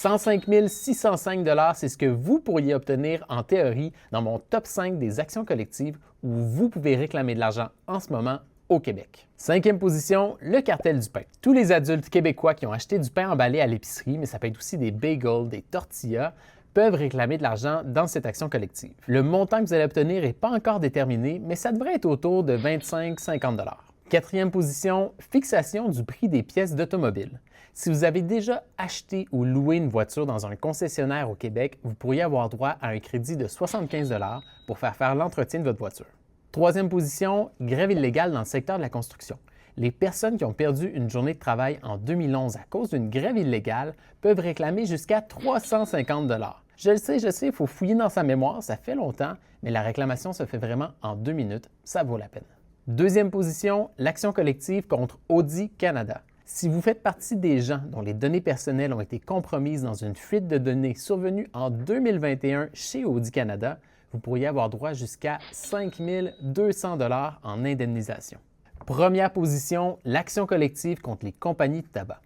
105 605 $, c'est ce que vous pourriez obtenir en théorie dans mon top 5 des actions collectives où vous pouvez réclamer de l'argent en ce moment au Québec. Cinquième position, le cartel du pain. Tous les adultes québécois qui ont acheté du pain emballé à l'épicerie, mais ça peut être aussi des bagels, des tortillas, peuvent réclamer de l'argent dans cette action collective. Le montant que vous allez obtenir n'est pas encore déterminé, mais ça devrait être autour de 25-50 $. Quatrième position, fixation du prix des pièces d'automobile. Si vous avez déjà acheté ou loué une voiture dans un concessionnaire au Québec, vous pourriez avoir droit à un crédit de 75 $ pour faire l'entretien de votre voiture. Troisième position, grève illégale dans le secteur de la construction. Les personnes qui ont perdu une journée de travail en 2011 à cause d'une grève illégale peuvent réclamer jusqu'à 350 $. Je le sais, il faut fouiller dans sa mémoire, ça fait longtemps, mais la réclamation se fait vraiment en 2 minutes, ça vaut la peine. Deuxième position, l'action collective contre Audi Canada. Si vous faites partie des gens dont les données personnelles ont été compromises dans une fuite de données survenue en 2021 chez Audi Canada, vous pourriez avoir droit jusqu'à 5 200 $ en indemnisation. Première position, l'action collective contre les compagnies de tabac.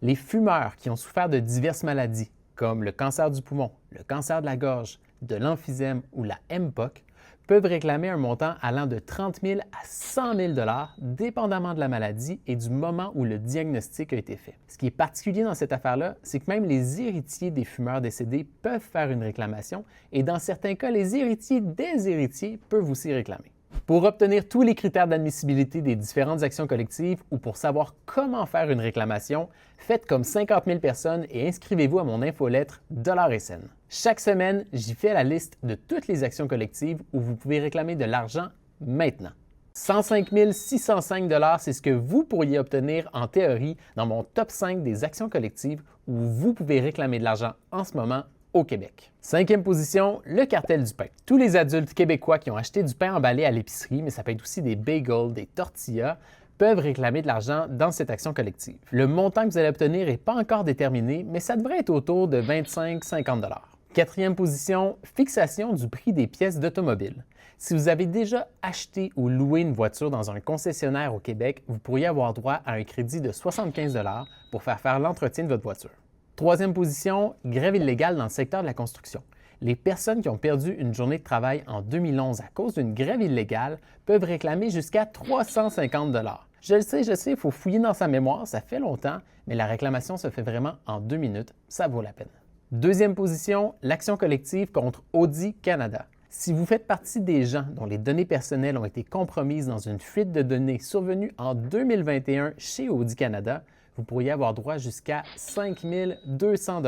Les fumeurs qui ont souffert de diverses maladies, comme le cancer du poumon, le cancer de la gorge, de l'emphysème ou la MPOC, peuvent réclamer un montant allant de 30 000 à 100 000 $, dépendamment de la maladie et du moment où le diagnostic a été fait. Ce qui est particulier dans cette affaire-là, c'est que même les héritiers des fumeurs décédés peuvent faire une réclamation et dans certains cas, les héritiers des héritiers peuvent aussi réclamer. Pour obtenir tous les critères d'admissibilité des différentes actions collectives ou pour savoir comment faire une réclamation, faites comme 50 000 personnes et inscrivez-vous à mon infolettre $SN. Chaque semaine, j'y fais la liste de toutes les actions collectives où vous pouvez réclamer de l'argent maintenant. 105 605 $, c'est ce que vous pourriez obtenir en théorie dans mon top 5 des actions collectives où vous pouvez réclamer de l'argent en ce moment au Québec. Cinquième position, le cartel du pain. Tous les adultes québécois qui ont acheté du pain emballé à l'épicerie, mais ça peut être aussi des bagels, des tortillas, peuvent réclamer de l'argent dans cette action collective. Le montant que vous allez obtenir n'est pas encore déterminé, mais ça devrait être autour de 25-50 $. Quatrième position, fixation du prix des pièces d'automobile. Si vous avez déjà acheté ou loué une voiture dans un concessionnaire au Québec, vous pourriez avoir droit à un crédit de 75 $ pour faire l'entretien de votre voiture. Troisième position, grève illégale dans le secteur de la construction. Les personnes qui ont perdu une journée de travail en 2011 à cause d'une grève illégale peuvent réclamer jusqu'à 350 $. Je le sais, il faut fouiller dans sa mémoire, ça fait longtemps, mais la réclamation se fait vraiment en 2 minutes, ça vaut la peine. Deuxième position, l'action collective contre Audi Canada. Si vous faites partie des gens dont les données personnelles ont été compromises dans une fuite de données survenue en 2021 chez Audi Canada, vous pourriez avoir droit jusqu'à 5 200 $